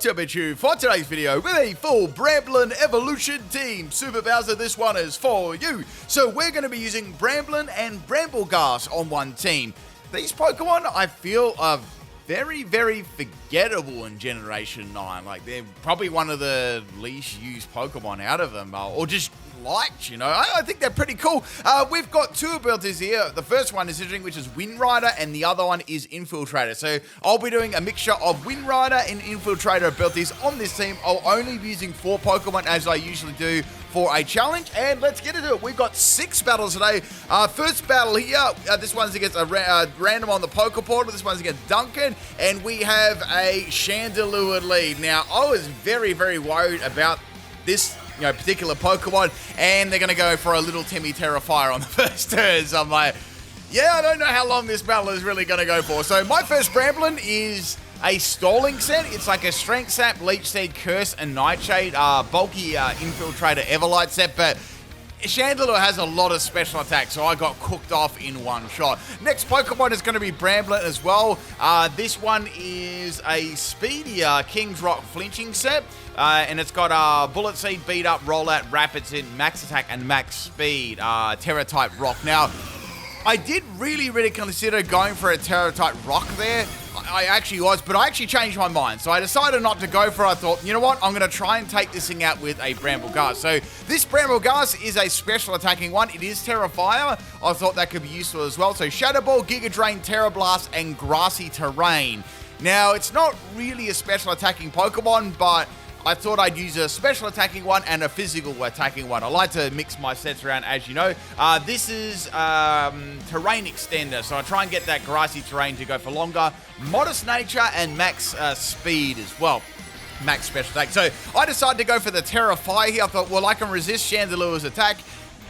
what's up with you for today's video with a full Bramblin evolution team. Super Bowser, this one is for you. So we're going to be using Bramblin and Brambleghast on one team. These Pokemon, I feel, are very, very forgettable in Generation 9. Like, they're probably one of the least used Pokemon out of them, or just liked, you know. I think they're pretty cool. We've got two abilities here. The first one is interesting, which is Wind Rider, and the other one is Infiltrator. So I'll be doing a mixture of Wind Rider and Infiltrator abilities on this team. I'll only be using 4 Pokemon as I usually do for a challenge, and let's get into it. We've got 6 battles today. First battle here, this one's against a random on the Poke Portal. This one's against Duncan, and we have a Chandelure lead. Now, I was very, very worried about this particular Pokemon, and they're going to go for a little Timmy Terrifier on the first turn. So I'm like, yeah, I don't know how long this battle is really going to go for. So my first Bramblin is a stalling set. It's like a Strength Sap, Leech Seed, Curse, and Nightshade, bulky Infiltrator Everlight set, but Chandelure has a lot of special attacks, so I got cooked off in one shot. Next Pokemon is going to be Bramblin as well. This one is a speedy King's Rock flinching set, and it's got Bullet Seed, Beat Up, Rollout, Rapid Seed, Max Attack, and Max Speed, Terra-type Rock. Now, I did really consider going for a Terra-type Rock there. I actually was, but I actually changed my mind. So I decided not to go for it. I thought, you know what? I'm going to try and take this thing out with a Brambleghast. So this Brambleghast is a special attacking one. It is Terra Fire. I thought that could be useful as well. So Shadow Ball, Giga Drain, Terra Blast, and Grassy Terrain. Now, it's not really a special attacking Pokemon, but I thought I'd use a special attacking one and a physical attacking one. I like to mix my sets around, as you know. This is Terrain Extender, so I try and get that Grassy Terrain to go for longer. Modest Nature and Max Speed as well. Max Special Attack. So I decided to go for the Terra Fire here. I thought, well, I can resist Chandelure's attack,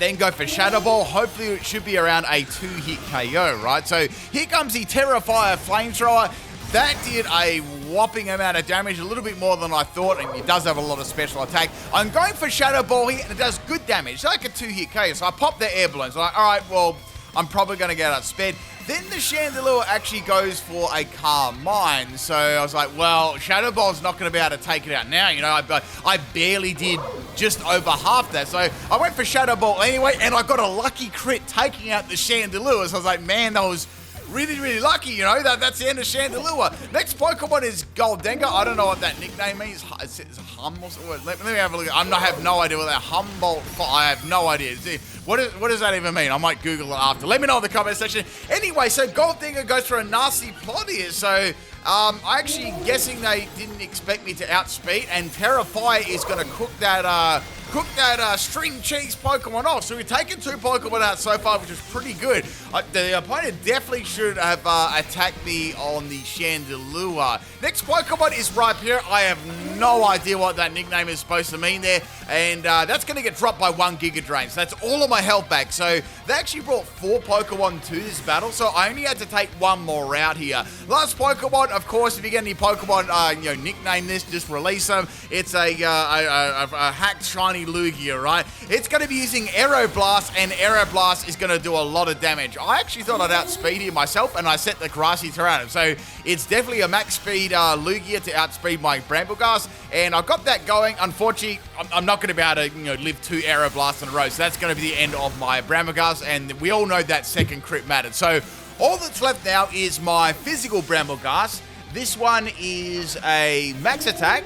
then go for Shadow Ball. Hopefully it should be around a 2-hit KO, right? So here comes the Terra Fire Flamethrower. That did a whopping amount of damage, a little bit more than I thought, and it does have a lot of special attack. I'm going for Shadow Ball here, and it does good damage. It's like a 2-hit KO, so I pop the air balloons. I'm like, all right, well, I'm probably going to get outspeed. Then the Chandelure actually goes for a Calm Mind, so I was like, well, Shadow Ball's not going to be able to take it out now. You know, I barely did just over half that, so I went for Shadow Ball anyway, and I got a lucky crit taking out the Chandelure. So I was like, man, that was really lucky, you know. That's the end of Chandelure. Next Pokemon is Goldenga. I don't know what that nickname means. It's Hum or something. Let me have a look. I have no idea what that Humboldt. I have no idea. What does that even mean? I might Google it after. Let me know in the comment section. Anyway, so Goldenga goes for a nasty plot here. So I'm actually guessing they didn't expect me to outspeed, and Terra Fire is going to cook that string cheese Pokemon off. So we've taken 2 Pokemon out so far, which is pretty good. The opponent definitely should have attacked me on the Chandelure. Next Pokemon is Rhyperior. I have no idea what that nickname is supposed to mean there, and that's going to get dropped by 1 Giga Drain. So that's all of my health back. So they actually brought 4 Pokemon to this battle, so I only had to take 1 more out here. Last Pokemon, of course, if you get any Pokemon, nickname this, just release them. It's a hacked shiny Lugia, right? It's going to be using Aeroblast, and Aeroblast is going to do a lot of damage. I actually thought I'd outspeed him myself, and I set the Grassy Terrain. So it's definitely a max speed Lugia to outspeed my Brambleghast, and I've got that going. Unfortunately, I'm not going to be able to live 2 Aeroblasts in a row, so that's going to be the end of my Brambleghast, and we all know that second crit mattered. So all that's left now is my physical Brambleghast. This one is a Max Attack,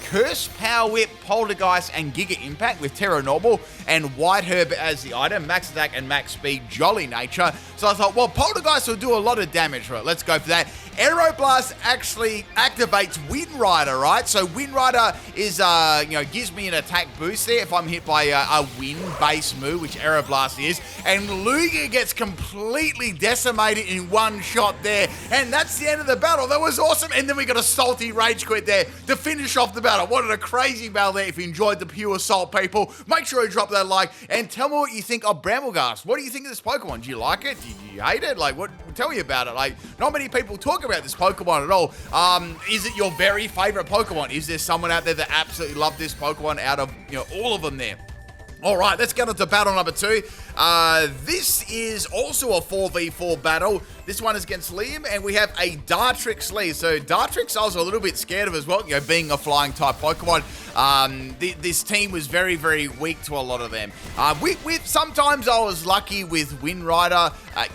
Curse, Power Whip, Poltergeist, and Giga Impact with Terra Normal, and White Herb as the item, Max Attack and Max Speed, Jolly Nature. So I thought, well, Poltergeist will do a lot of damage, right? Let's go for that. Aeroblast actually activates Wind Rider, right? So Wind Rider is, gives me an attack boost there if I'm hit by a wind-based move, which Aeroblast is. And Lugia gets completely decimated in one shot there. And that's the end of the battle. That was awesome. And then we got a salty rage quit there to finish off the battle. What a crazy battle there. If you enjoyed the pure salt, people, make sure you drop that like and tell me what you think of Brambleghast. What do you think of this Pokemon? Do you like it? Do you hate it? Like, what? Tell me about it. Like, not many people talk about this Pokemon at all. Is it your very favorite Pokemon? Is there someone out there that absolutely loved this Pokemon out of all of them there? All right, let's get on to battle number 2. This is also a 4v4 battle. This one is against Liam, and we have a Dartrix Lee. So Dartrix I was a little bit scared of as well, being a flying type Pokemon. This team was very, very weak to a lot of them. Sometimes I was lucky with Wind Rider.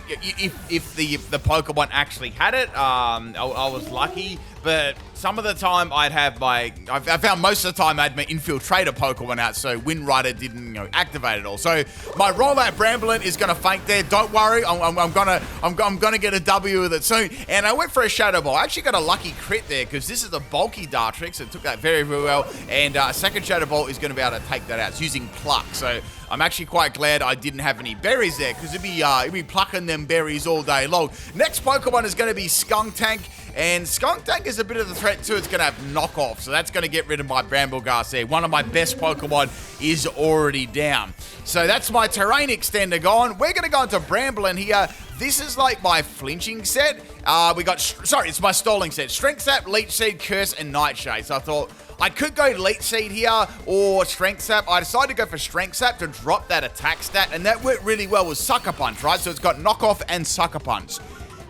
If the Pokemon actually had it, I was lucky. But some of the time I found most of the time I had my Infiltrator Pokemon out, so Wind Rider didn't activate it all. So my rollout Bramblin is gonna faint there. Don't worry, I'm gonna get a W with it soon. And I went for a Shadow Ball. I actually got a lucky crit there because this is a bulky Dartrix. It took that very, very well. And a second Shadow Ball is gonna be able to take that out. It's using Pluck. So I'm actually quite glad I didn't have any berries there because it'd be plucking them berries all day long. Next Pokemon is gonna be Skuntank. And Skuntank is a bit of a threat too. It's going to have knockoff, so that's going to get rid of my Brambleghast there. One of my best Pokemon is already down. So that's my Terrain Extender gone. We're going to go into Bramblin here. This is like my flinching set. It's my stalling set. Strength Sap, Leech Seed, Curse, and Nightshade. So I thought I could go Leech Seed here or Strength Sap. I decided to go for Strength Sap to drop that attack stat, and that worked really well with Sucker Punch, right? So it's got knockoff and Sucker Punch.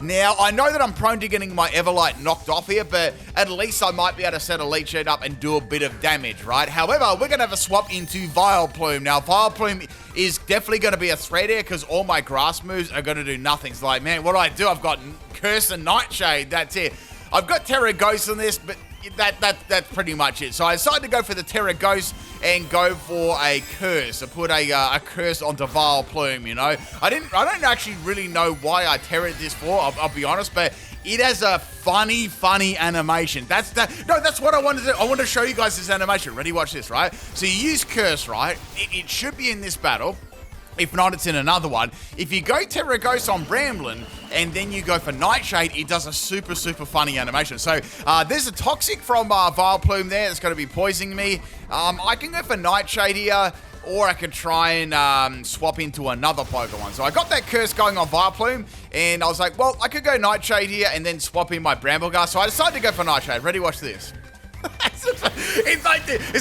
Now, I know that I'm prone to getting my Everlight knocked off here, but at least I might be able to set a Leech Seed up and do a bit of damage, right? However, we're going to have a swap into Vileplume. Now, Vileplume is definitely going to be a threat here because all my grass moves are going to do nothing. So, like, man, what do? I've got Curse and Nightshade. That's it. I've got Terra Ghost in this, but that's pretty much it. So I decided to go for the Terra Ghost and go for a Curse. I put a Curse onto Vileplume, I don't actually really know why I Terra'd this for, I'll be honest, but it has a funny animation. That's what I wanted to do. I want to show you guys this animation. Ready? Watch this, right? So you use Curse, right? It should be in this battle. If not, it's in another one. If you go Terra Ghost on Bramblin, and then you go for Nightshade, it does a super funny animation. So there's a Toxic from Vileplume there that's going to be poisoning me. I can go for Nightshade here, or I could try and swap into another Pokemon. So I got that Curse going on Vileplume, and I was like, well, I could go Nightshade here and then swap in my Brambleghast. So I decided to go for Nightshade. Ready? Watch this. It's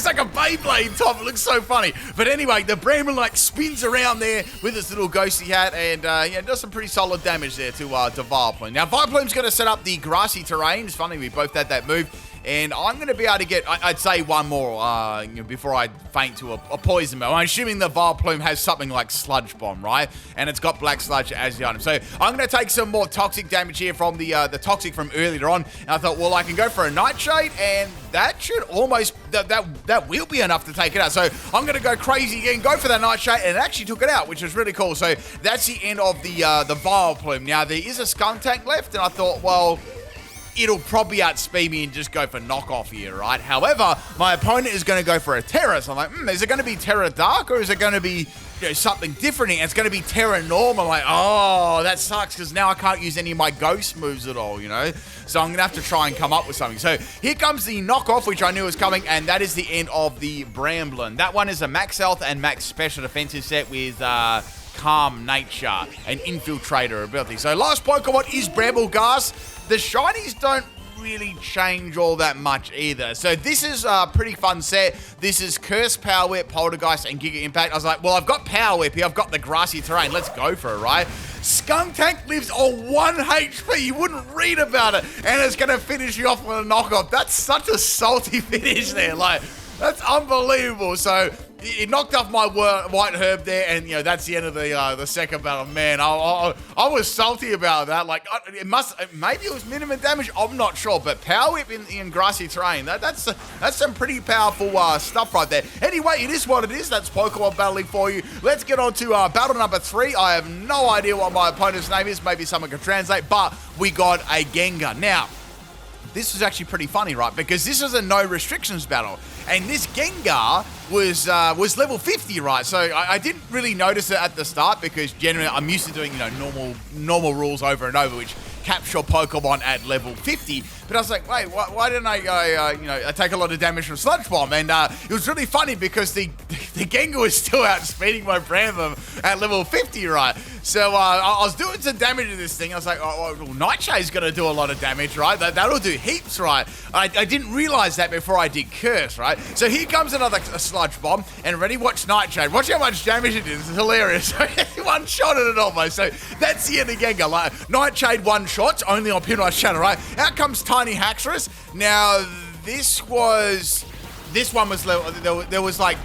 like a Beyblade top. It looks so funny. But anyway, the Bramblin spins around there with its little ghosty hat and does some pretty solid damage there to Vileplume. Now, Vileplume's going to set up the grassy terrain. It's funny, we both had that move. And I'm going to be able to get, I'd say one more before I faint to a poison move. I'm assuming the Vileplume has something like Sludge Bomb, right? And it's got Black Sludge as the item. So I'm going to take some more Toxic damage here from the Toxic from earlier on. And I thought, well, I can go for a Nightshade, and that should almost, that will be enough to take it out. So I'm going to go crazy again, go for that Nightshade, and it actually took it out, which is really cool. So that's the end of the Vileplume. Now, there is a Skuntank left, and I thought, well, it'll probably outspeed me and just go for knockoff here, right? However, my opponent is going to go for a Terra. So I'm like, is it going to be Terra Dark, or is it going to be something different? And it's going to be Terra Norm. I'm like, oh, that sucks because now I can't use any of my ghost moves at all, So I'm going to have to try and come up with something. So here comes the knockoff, which I knew was coming, and that is the end of the Bramblin. That one is a max health and max special defensive set with Calm Nature and Infiltrator ability. So last Pokemon is Brambleghast. The shinies don't really change all that much either. So this is a pretty fun set. This is Curse, Power Whip, Poltergeist, and Giga Impact. I was like, well, I've got Power Whip here. I've got the grassy terrain. Let's go for it, right? Skuntank lives on 1 HP. You wouldn't read about it. And it's going to finish you off with a knockoff. That's such a salty finish there. Like, that's unbelievable. So it knocked off my White Herb there, and that's the end of the second battle. Man, I was salty about that. Like, maybe it was minimum damage. I'm not sure, but Power Whip in grassy terrain. That's some pretty powerful stuff right there. Anyway, it is what it is. That's Pokemon battling for you. Let's get on to battle number 3. I have no idea what my opponent's name is. Maybe someone can translate, but we got a Gengar. Now, this was actually pretty funny, right? Because this is a no restrictions battle, and this Gengar was level 50, right? So I didn't really notice it at the start because generally I'm used to doing normal rules over and over, which capture Pokemon at level 50. But I was like, wait, why didn't I take a lot of damage from Sludge Bomb? And it was really funny because the the Gengar was still outspeeding my Bramblin at level 50, right? So I was doing some damage to this thing. I was like, oh, well, Nightshade's going to do a lot of damage, right? That'll do heaps, right? I didn't realize that before I did Curse, right? So here comes another Sludge Bomb, and ready, watch Nightshade. Watch how much damage it is. It's hilarious. One shot at it almost. So that's the end of Gengar. Like, Nightshade one shots only on PIMPNITE channel, right? Out comes Tiny Haxorus. Now, this one was level, there was like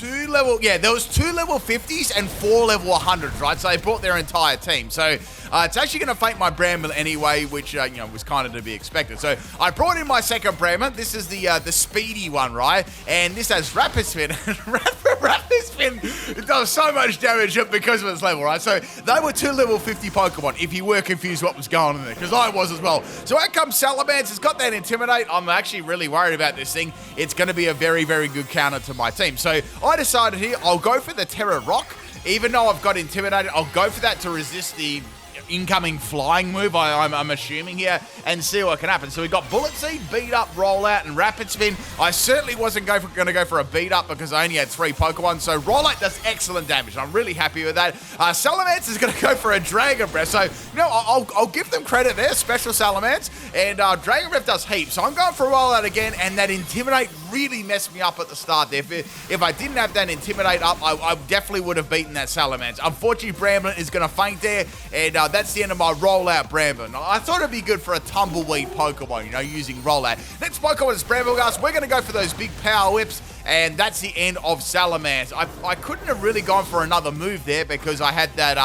there was 2 level 50s and 4 level 100s, right? So they brought their entire team. So it's actually going to fake my Bramble anyway, which, was kind of to be expected. So I brought in my second Bramble. This is the speedy one, right? And this has Rapid Spin. Rapid Spin does so much damage because of its level, right? So they were 2 level 50 Pokemon, if you were confused what was going on there, because I was as well. So out comes Salamence. It's got that Intimidate. I'm actually really worried about this thing. It's going to be a very, very good counter to my team. So I decided here, I'll go for the Terra Rock. Even though I've got Intimidated, I'll go for that to resist the incoming flying move, I'm assuming here, and see what can happen. So we got Bullet Seed, Beat Up, Rollout, and Rapid Spin. I certainly wasn't going to go for a Beat Up because I only had 3 Pokemon, so Rollout does excellent damage. I'm really happy with that. Salamence is going to go for a Dragon Breath, so, I'll give them credit there, special Salamence, and Dragon Breath does heaps. So I'm going for a Rollout again, and that Intimidate really messed me up at the start there. If I didn't have that Intimidate up, I definitely would have beaten that Salamence. Unfortunately, Bramblin is going to faint there, and that's the end of my Rollout Bramblin. I thought it'd be good for a Tumbleweed Pokemon, using Rollout. Next Pokemon is Brambleghast. We're going to go for those big Power Whips, and that's the end of Salamence. I couldn't have really gone for another move there because I had that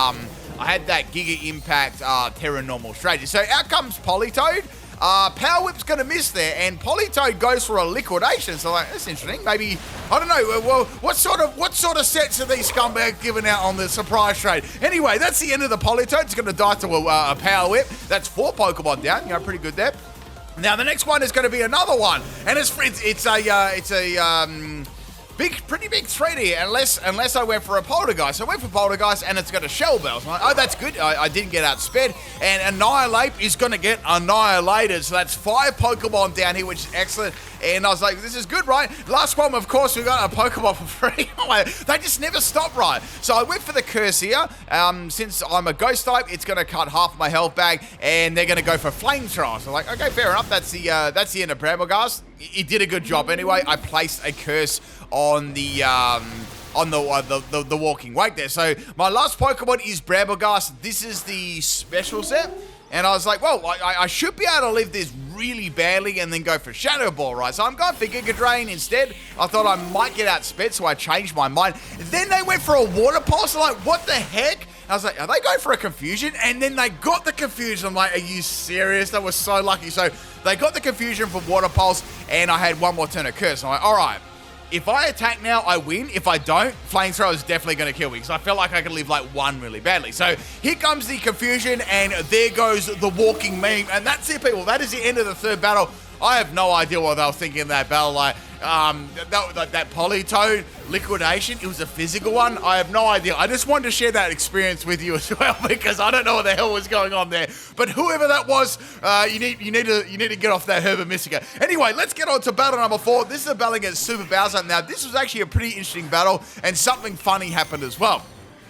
Giga Impact Terra Normal strategy. So out comes Politoed. Power Whip's going to miss there, and Politoed goes for a Liquidation. So that's interesting. Maybe, I don't know. Well, what sort of sets are these scumbags giving out on the surprise trade? Anyway, that's the end of the Politoed. It's going to die to a Power Whip. That's 4 Pokemon down. Pretty good there. Now the next one is going to be another one, and it's a pretty big threat here, unless I went for a Poltergeist. So I went for Poltergeist, and it's got a Shell Bell. So I'm like, oh, that's good. I didn't get outsped. And Annihilate is going to get annihilated. So that's 5 Pokemon down here, which is excellent. And I was like, this is good, right? Last one, of course, we got a Pokemon for free. They just never stop, right? So I went for the Curse here. Since I'm a Ghost type, it's going to cut half my health bag, and they're going to go for Flamethrower. So like, okay, fair enough. That's the end of Brambleghast. It did a good job anyway. I placed a Curse on the Walking Wake there. So my last Pokemon is Brambleghast. This is the special set. And I was like, well, I should be able to live this really badly and then go for Shadow Ball, right? So I'm going for Giga Drain instead. I thought I might get outsped, so I changed my mind. Then they went for a Water Pulse. I'm like, what the heck? I was like, are they going for a Confusion? And then they got the Confusion. I'm like, are you serious? That was so lucky. So they got the Confusion from Water Pulse, and I had one more turn of Curse. I'm like, all right. If I attack now, I win. If I don't, Flamethrower is definitely going to kill me because I felt like I could live like 1 really badly. So here comes the Confusion, and there goes the Walking Meme. And that's it, people. That is the end of the 3rd battle. I have no idea what they were thinking in that battle. Like, that Politoed Liquidation, it was a physical one. I have no idea. I just wanted to share that experience with you as well because I don't know what the hell was going on there. But whoever that was, you need to get off that Herbert Mystica. Anyway, let's get on to battle number 4. This is a battle against Super Bowser. Now, this was actually a pretty interesting battle, and something funny happened as well.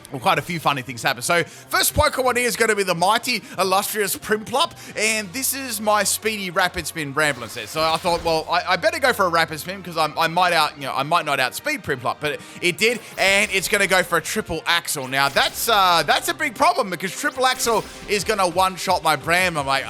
Well, quite a few funny things happen. So, first Pokemon here is going to be the mighty, illustrious Prinplup, and this is my speedy Rapid Spin Bramblin set. So I thought, well, I better go for a Rapid Spin because I might not outspeed Prinplup, but it did, and it's going to go for a Triple Axle. Now that's a big problem because Triple Axle is going to one-shot my Bram. I'm like,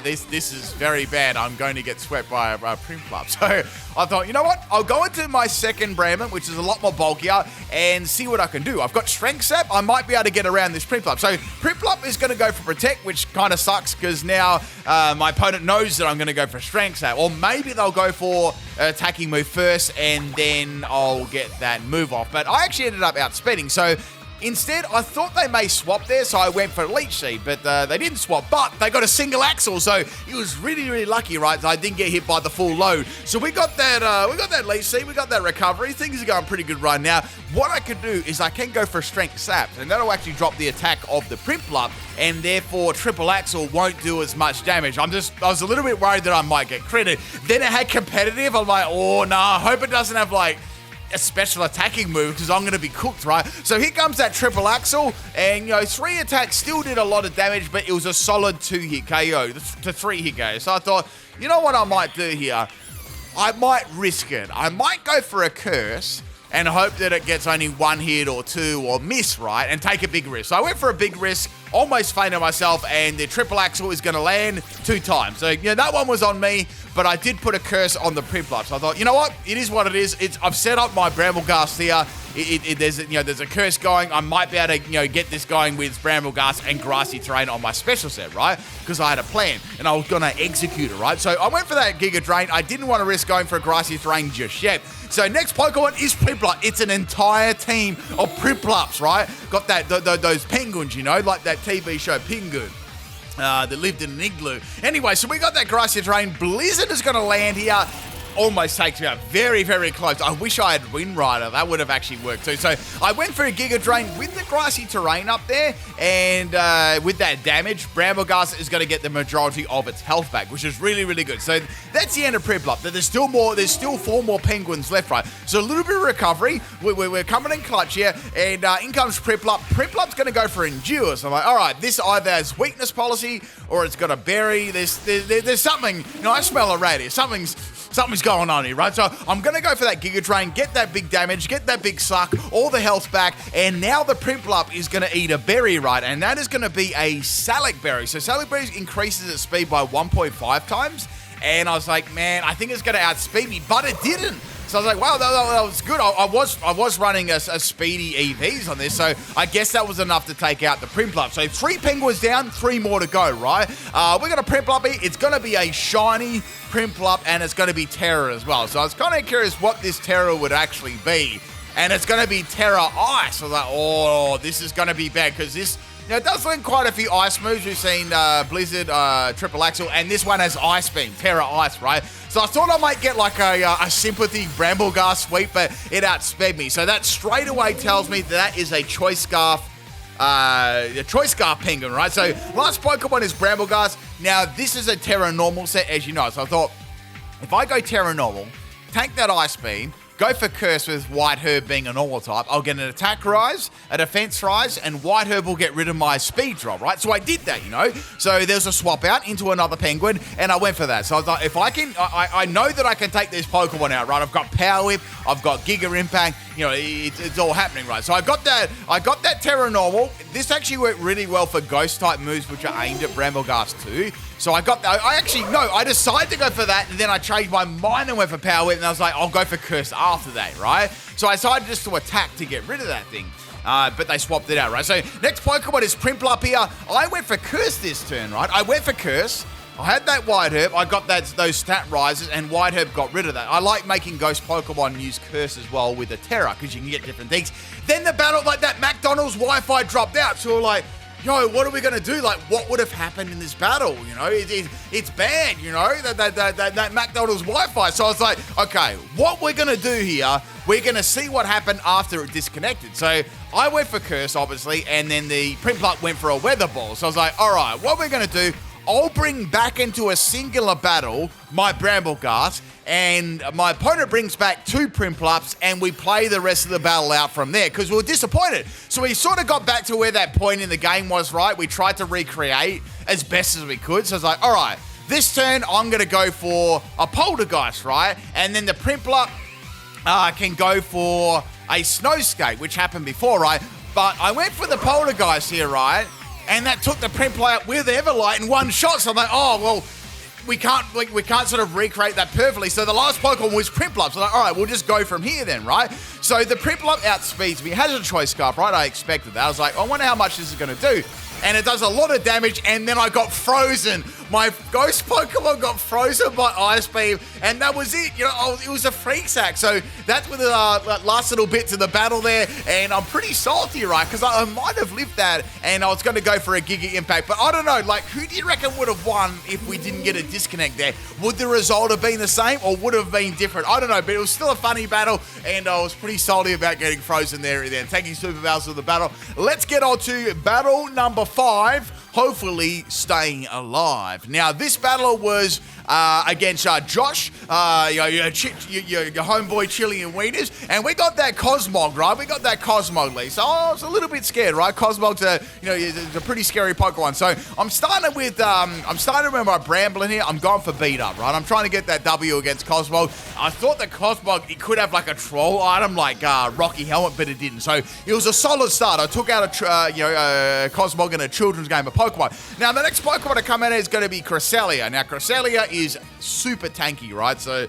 this is very bad. I'm going to get swept by a Prinplup. So I thought, you know what? I'll go into my second Bramblin, which is a lot more bulkier, and see what I can do. I've got Strength Sap. I might be able to get around this Prinplup. So Prinplup is going to go for Protect, which kind of sucks because now my opponent knows that I'm going to go for Strength Sap. Or maybe they'll go for attacking move first, and then I'll get that move off. But I actually ended up outspeeding. So instead, I thought they may swap there, so I went for Leech Seed, but they didn't swap, but they got a single axle, so it was really, really lucky, right? I didn't get hit by the full load. So we got that Leech Seed, we got that recovery. Things are going pretty good right now. What I could do is I can go for Strength Sap, and that'll actually drop the attack of the Prinplup, and therefore Triple Axle won't do as much damage. I was a little bit worried that I might get critted. Then it had competitive. I'm like, oh, no, I hope it doesn't have like a special attacking move because I'm going to be cooked, right? So here comes that triple axle, and 3 attacks still did a lot of damage, but it was a solid 2-hit KO to 3-hit KO. So I thought, you know what I might do here? I might risk it. I might go for a curse and hope that it gets only 1 hit or 2 or miss, right? And take a big risk. So I went for a big risk, almost fainted myself, and the triple axle is going to land 2 times. So, that one was on me, but I did put a curse on the Prinplup. So I thought, you know what? It is what it is. I've set up my Brambleghast here. There's a curse going. I might be able to, get this going with Brambleghast and Grassy Terrain on my special set, right? Because I had a plan, and I was going to execute it, right? So I went for that Giga Drain. I didn't want to risk going for a Grassy Terrain just yet. So next Pokemon is Prinplup. It's an entire team of Prinplups, right? Got those penguins, like that TV show Penguin. That lived in an igloo. Anyway, so we got that Grassy Terrain. Blizzard is going to land here. Almost takes me out. Very, very close. I wish I had Wind Rider. That would have actually worked too. So I went for a Giga Drain with the Grassy Terrain up there. And with that damage, Brambleghast is going to get the majority of its health back, which is really, really good. So that's the end of Prinplup. There's still more. There's still 4 more penguins left, right? So a little bit of recovery. We're coming in clutch here. And in comes Prinplup. Prinplup's going to go for Endure. So I'm like, all right, this either has weakness policy or it's got a berry. There's something. I smell a radius. Something's going on here, right? So I'm going to go for that Giga Drain, get that big damage, get that big suck, all the health back, and now the Prinplup is going to eat a berry, right? And that is going to be a Salic Berry. So Salic Berry increases its speed by 1.5 times, and I was like, man, I think it's going to outspeed me, but it didn't. So I was like, wow, that was good. I was running a speedy EVs on this, so I guess that was enough to take out the Prinplup. So 3 penguins down, 3 more to go, right? We're going to Prinplup here. It's going to be a shiny Prinplup, and it's going to be Terra as well. So I was kind of curious what this Terra would actually be. And it's going to be Terra Ice. So I was like, oh, this is going to be bad, because this... it does link quite a few ice moves. We've seen Blizzard, Triple Axle, and this one has Ice Beam, Terra Ice, right? So I thought I might get like a Sympathy Brambleghast sweep, but it outsped me. So that straight away tells me that is a Choice Scarf penguin, right? So last Pokemon is Brambleghast. Now this is a Terra Normal set, as you know. So I thought, if I go Terra Normal, take that Ice Beam, go for Curse with White Herb being a normal type, I'll get an attack rise, a defense rise, and White Herb will get rid of my speed drop, right? So I did that, So there's a swap out into another penguin, and I went for that. So I thought, if I can, I know that I can take this Pokemon out, right? I've got Power Whip, I've got Giga Impact, it's all happening, right? So I got that Terra Normal. This actually worked really well for Ghost type moves, which are aimed at Brambleghast too. So I decided to go for that, and then I changed my mind and went for Power Whip, and I was like, I'll go for Curse after that, right? So I decided just to attack to get rid of that thing. But they swapped it out, right? So next Pokemon is Prinplup here. I went for Curse this turn, right? I went for Curse. I had that White Herb. I got those stat rises, and White Herb got rid of that. I like making Ghost Pokemon use Curse as well with the Terra, because you can get different things. Then the battle, like that McDonald's Wi-Fi dropped out, so we're like, yo, what are we going to do? Like, what would have happened in this battle? It's bad, that McDonald's Wi-Fi. So I was like, okay, what we're going to do here, we're going to see what happened after it disconnected. So I went for Curse, obviously, and then the Prinplup went for a Weather Ball. So I was like, all right, what we're going to do, I'll bring back into a singular battle my Brambleghast, and my opponent brings back 2 Prinplups, and we play the rest of the battle out from there, because we were disappointed. So we sort of got back to where that point in the game was, right? We tried to recreate as best as we could. So I was like, all right, this turn I'm going to go for a Poltergeist, right? And then the Prinplup can go for a Snow Skate, which happened before, right? But I went for the Poltergeist here, right? And that took the Prinplup out with Everlight in one shot. So I'm like, oh, well, we can't sort of recreate that perfectly. So the last Pokemon was Prinplup. So like, all right, we'll just go from here then, right? So the Prinplup outspeeds me. It has a Choice Scarf, right? I expected that. I was like, I wonder how much this is going to do. And it does a lot of damage, and then I got frozen. My Ghost Pokemon got frozen by Ice Beam, and that was it. It was a Freak Sack. So that's with the last little bit to the battle there, and I'm pretty salty, right? Because I might have lived that, and I was going to go for a Giga Impact. But I don't know, like, who do you reckon would have won if we didn't get a disconnect there? Would the result have been the same, or would it have been different? I don't know, but it was still a funny battle, and I was pretty salty about getting frozen there and then. Taking Super Bowser of the battle. Let's get on to battle number 5. Hopefully staying alive. Now, this battle was against Josh, your homeboy Chili and Wieners, and we got that Cosmog, right? We got that Cosmog lead, so I was a little bit scared, right? Cosmog's a pretty scary Pokemon. So I'm starting with my Bramblin here. I'm going for beat up, right? I'm trying to get that W against Cosmog. I thought the Cosmog, it could have like a troll item like Rocky Helmet, but it didn't. So it was a solid start. I took out a Cosmog in a children's game of Pokemon. Now the next Pokemon to come in is going to be Cresselia. Now Cresselia is super tanky, right? So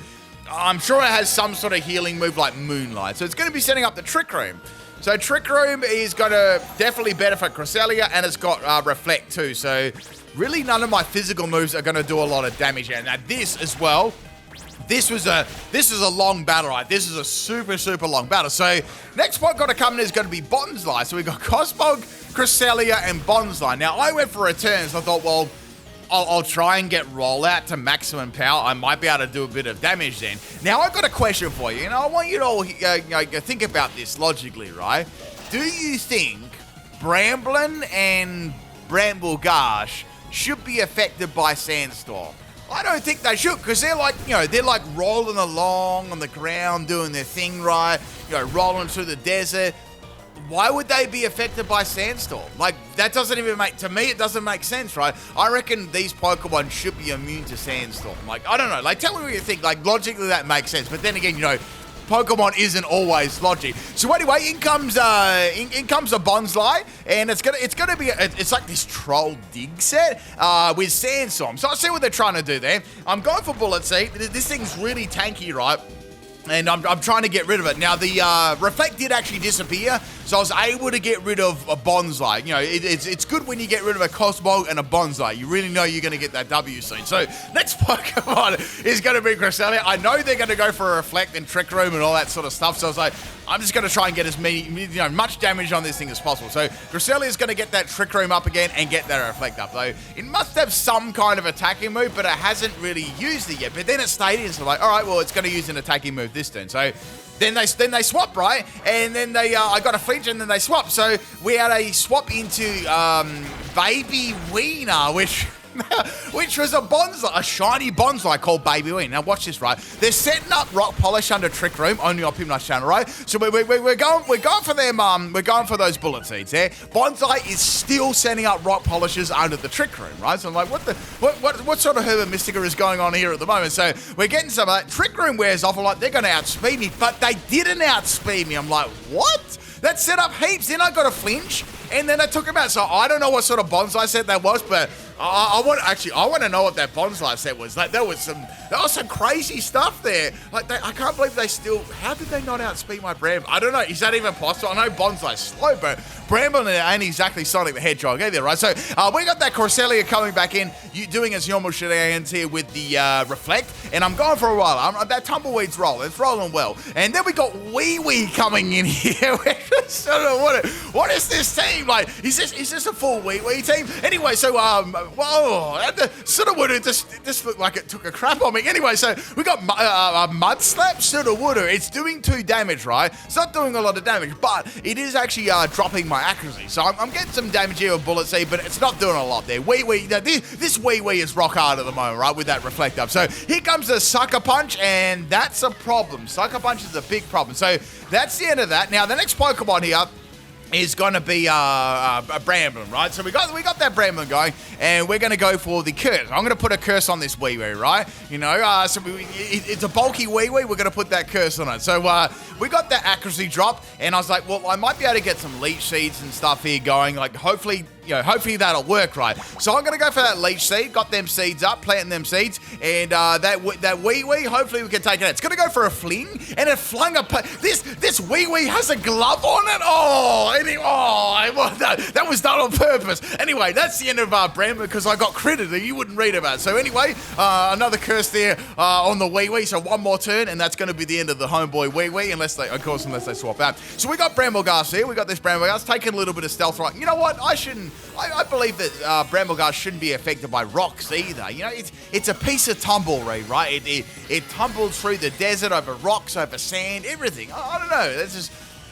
I'm sure it has some sort of healing move like Moonlight. So it's going to be setting up the Trick Room. So Trick Room is going to definitely benefit Cresselia, and it's got Reflect too. So really none of my physical moves are going to do a lot of damage here. Now this as well, this is a long battle, right? This is a super, super long battle. So next Pokemon to come in is going to be Bonsly. So we got Cosmog, Cresselia, and Bonsly. Now I went for returns. I thought, well, I'll try and get rollout to maximum power. I might be able to do a bit of damage then. Now, I've got a question for you. I want you to all think about this logically, right? Do you think Bramblin and Brambleghast should be affected by Sandstorm? I don't think they should, because they're like rolling along on the ground, doing their thing right, rolling through the desert. Why would they be affected by Sandstorm? Like, that doesn't even to me, it doesn't make sense, right? I reckon these Pokemon should be immune to Sandstorm. Like, I don't know. Like, tell me what you think. Like, logically, that makes sense. But then again, Pokemon isn't always logic. So anyway, in comes a Bonsly, and it's gonna be it's like this troll dig set with Sandstorm. So I see what they're trying to do there. I'm going for Bullet Seed. This thing's really tanky, right? And I'm trying to get rid of it. Now, the Reflect did actually disappear, so I was able to get rid of a Bonsly. It's good when you get rid of a Cosmog and a Bonsly. You really know you're going to get that W soon. So, next Pokemon is going to be Cresselia. I know they're going to go for a Reflect and Trick Room and all that sort of stuff, so I was like, I'm just going to try and get as much damage on this thing as possible. So, Cresselia is going to get that Trick Room up again and get that Reflect up, though. It must have some kind of attacking move, but it hasn't really used it yet. But then it stayed in, so like, all right, well, it's going to use an attacking move this turn. So then they swap, right? And then I got a flinch, and then they swap. So we had a swap into Baby Wiener, which was a shiny Bonsly called Baby Wiener. Now watch this, right? They're setting up Rock Polish under Trick Room, only on PIMPNITE's channel, right? So we're going for them. We're going for those Bullet Seeds there. Bonsly is still sending up Rock Polishes under the Trick Room, right? So I'm like, what sort of Herba Mystica is going on here at the moment? So we're getting some of that. Trick Room wears off. I'm like, they're going to outspeed me, but they didn't outspeed me. I'm like, what? That set up heaps. Then I got a flinch, and then I took him out. So I don't know what sort of Bonsly set that was, but I want to know what that Bonsly set was. Like, there was some crazy stuff there. Like, I can't believe they still. How did they not outspeed my Bram? I don't know. Is that even possible? I know Bonsly's slow, but Bramblin ain't exactly Sonic the Hedgehog either, right? So we got that Cresselia coming back in, doing its normal shenanigans here with the Reflect, and I'm going for a while. That Tumbleweed's rolling. It's rolling well. And then we got Wee coming in here. What is this team? Like, is this a full Wee team? Anyway, so whoa, Sudowoodo just looked like it took a crap on me. Anyway, so we got Mud Slap Sudowoodo. It's doing 2 damage, right? It's not doing a lot of damage, but it is actually dropping my accuracy. So I'm getting some damage here with Bullet Seed, but it's not doing a lot there. This Wee is rock hard at the moment, right, with that Reflect up. So here comes the Sucker Punch, and that's a problem. Sucker Punch is a big problem. So that's the end of that. Now, the next Pokemon here is going to be a Bramblin, right? So we got that Bramblin going, and we're going to go for the curse. I'm going to put a curse on this Wee, right? So it's a bulky Wee. We're going to put that curse on it. So we got that accuracy drop, and I was like, well, I might be able to get some leech seeds and stuff here going. Like, hopefully that'll work, right? So I'm going to go for that leech seed. Got them seeds up, planting them seeds, and that Wee, hopefully we can take it out. It's going to go for a fling, and it flung this Wee has a glove on it. That was done on purpose. Anyway, that's the end of Bramblin, because I got critted and you wouldn't read about it. So anyway, another curse there on the Wee. So one more turn, and that's going to be the end of the homeboy Wee, unless they swap out. So we got Brambleghast here. We got this Brambleghast taking a little bit of stealth, right? You know what? I believe that Brambleghast shouldn't be affected by rocks either. It's a piece of tumbleweed, right? It tumbles through the desert, over rocks, over sand, everything. I don't know.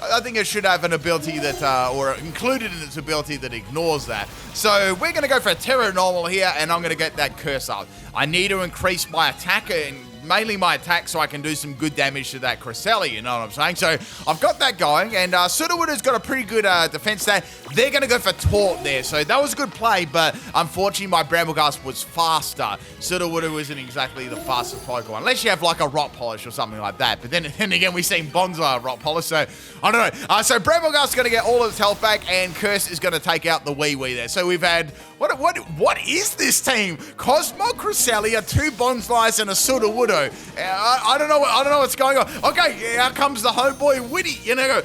I think it should have an ability that, or included in its ability that ignores that. So we're going to go for a Terra Normal here, and I'm going to get that curse up. I need to increase my attack, and mainly my attack, so I can do some good damage to that Cresselia, you know what I'm saying? So I've got that going, and Sudowoodo's got a pretty good defense stat. They're going to go for Taunt there, so that was a good play, but unfortunately my Brambleghast was faster. Sudowoodo isn't exactly the fastest Pokemon, unless you have like a Rock Polish or something like that. But then again, we've seen Bonsai Rock Polish, so I don't know. So Brambleghast's going to get all of its health back, and Curse is going to take out the Wee there. So we've had, what is this team? Cosmo, Cresselia, 2 Bonsais, and a Sudowoodo. I don't know what's going on. Okay, here comes the homeboy Woody. You know,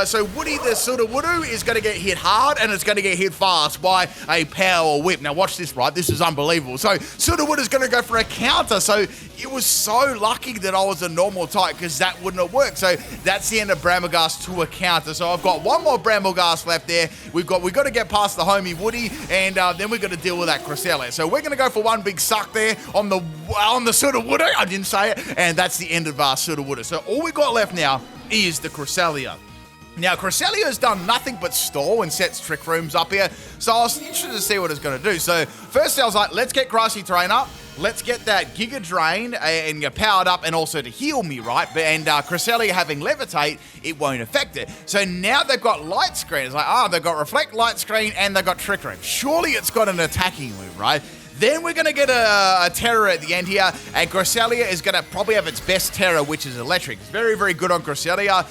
so Woody the Sudowoodo is going to get hit hard, and it's going to get hit fast by a Power Whip. Now watch this, right? This is unbelievable. So Sudowoodo's going to go for a counter. So it was so lucky that I was a normal type, because that wouldn't have worked. So that's the end of Brambleghast to a counter. So I've got one more Brambleghast left there. We've got to get past the homie Woody, and then we've got to deal with that Cresselia. So we're going to go for one big suck there on the Sudowoodo. I didn't say it, and that's the end of our Sudowoodo. So all we got left now is the Cresselia. Now, Cresselia has done nothing but stall and sets Trick Rooms up here, so I was interested to see what it's going to do. So first I was like, let's get Grassy Terrain up. Let's get that Giga Drain and get powered up, and also to heal me, right? And Cresselia having Levitate, it won't affect it. So now they've got Light Screen. It's like, they've got Reflect, Light Screen, and they've got Trick Room. Surely it's got an attacking move, right? Then we're going to get a Terra at the end here, and Cresselia is going to probably have its best Terra, which is Electric. It's very, very good on Cresselia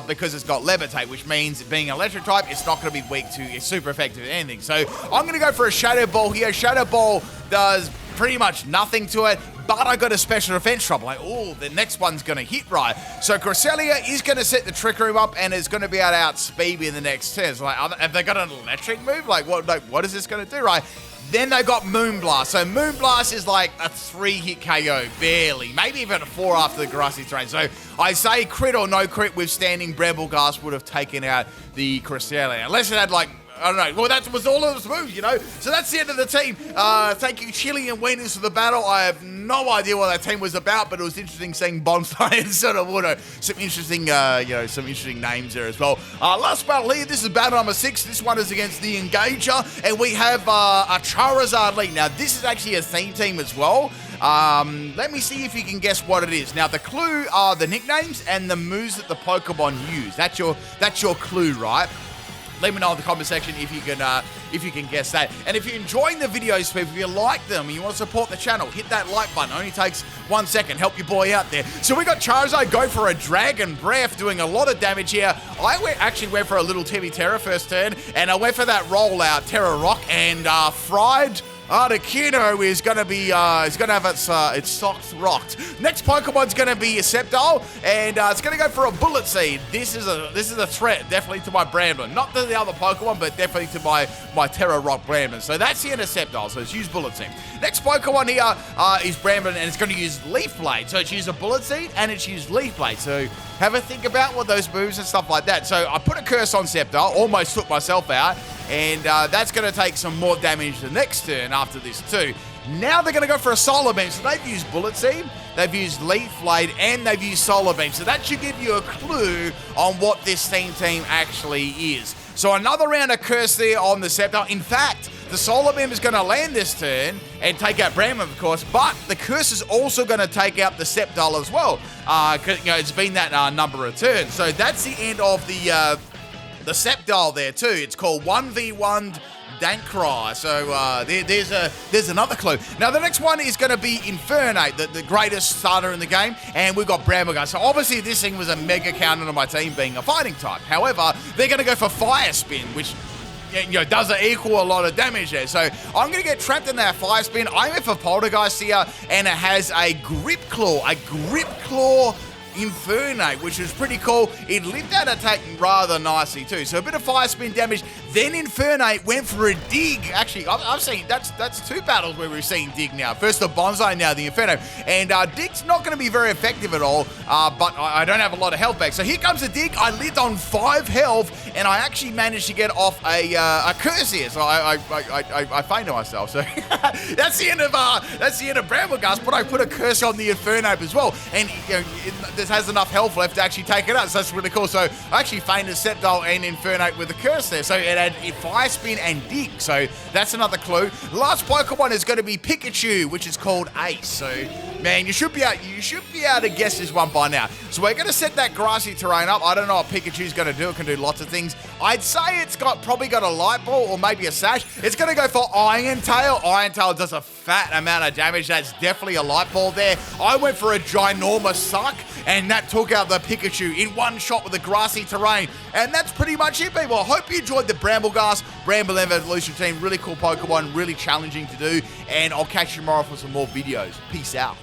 because it's got Levitate, which means being Electric type, it's not going to be weak to, it's super effective at anything. So I'm going to go for a Shadow Ball here. Shadow Ball does pretty much nothing to it, but I got a special defense trouble. Like, oh, the next one's going to hit right. So Cresselia is going to set the Trick Room up, and is going to be able to outspeed me in the next turn. So like, have they got an Electric move? Like, what is this going to do, right? Then they got Moonblast. So Moonblast is like a 3-hit KO, barely. Maybe even a 4 after the Grassy Terrain. So I say crit or no crit withstanding, Brambleghast would have taken out the Cresselia. Unless it had like, I don't know. Well, that was all of its moves, you know. So that's the end of the team. Thank you, Chili and Wieners, for the battle. I have no idea what that team was about, but it was interesting seeing Bonsai and Sudowoodo. Some interesting, some interesting names there as well. Last battle here. This is battle number 6. This one is against the Engager, and we have a Charizard lead. Now, this is actually a theme team as well. Let me see if you can guess what it is. Now, the clue are the nicknames and the moves that the Pokemon use. That's your clue, right? Let me know in the comment section if you can guess that. And if you're enjoying the videos, people, if you like them and you want to support the channel, hit that like button. It only takes 1 second. Help your boy out there. So we got Charizard go for a Dragon Breath, doing a lot of damage here. I actually went for a little Timmy Terra first turn, and I went for that rollout Terra Rock, and Fried Articuno is going to be, is going to have its socks rocked. Next Pokemon's going to be a Sceptile, and it's going to go for a Bullet Seed. This is a threat, definitely to my Bramblin. Not to the other Pokemon, but definitely to my Terra Rock Bramblin. So that's the end of Sceptile, so it's used Bullet Seed. Next Pokemon here is Bramblin, and it's going to use Leaf Blade. So it's used a Bullet Seed, and it's used Leaf Blade. So have a think about what those moves and stuff like that. So I put a curse on Sceptile, almost took myself out, and that's going to take some more damage the next turn after this too. Now they're going to go for a Solar Beam. So they've used Bullet Seed, they've used Leaf Blade, and they've used Solar Beam. So that should give you a clue on what this team actually is. So another round of curse there on the Sceptile. In fact, the Solar Beam is going to land this turn and take out Bramblin, of course, but the curse is also going to take out the Sceptile as well. It's been that number of turns. So that's the end of the Sceptile there too. It's called 1v1 Dankrai. So there's another clue. Now the next one is going to be Infernape, the greatest starter in the game, and we've got Brambleghast. So obviously this thing was a mega counter to my team being a fighting type. However, they're going to go for Fire Spin, which doesn't equal a lot of damage there. So I'm going to get trapped in that Fire Spin. I went for Poltergeist here, and it has a Grip Claw Infernape, which is pretty cool. It lived that attack rather nicely too. So a bit of Fire Spin damage. Then Infernape went for a Dig. Actually, I've seen that's 2 battles where we've seen Dig now. First the Bonsai, now the Infernape. And Dig's not going to be very effective at all, but I don't have a lot of health back. So here comes the Dig. I lived on 5 health, and I actually managed to get off a curse here. So I fainted myself. So that's the end of Brambleghast, but I put a curse on the Infernape as well. And this has enough health left to actually take it out. So that's really cool. So I actually fainted Sceptile and Infernape with the curse there. So it had Fire Spin and Dig. So that's another clue. Last Pokemon is going to be Pikachu, which is called Ace. So, man, you should be able to guess this one by now. So we're going to set that grassy terrain up. I don't know what Pikachu's going to do. It can do lots of things. I'd say it's probably got a Light Ball or maybe a Sash. It's going to go for Iron Tail. Iron Tail does a fat amount of damage. That's definitely a Light Ball there. I went for a ginormous Suck, and that took out the Pikachu in one shot with the grassy terrain. And that's pretty much it, people. I hope you enjoyed the Brambleghast Bramblin Evolution Team. Really cool Pokemon, really challenging to do. And I'll catch you tomorrow for some more videos. Peace out.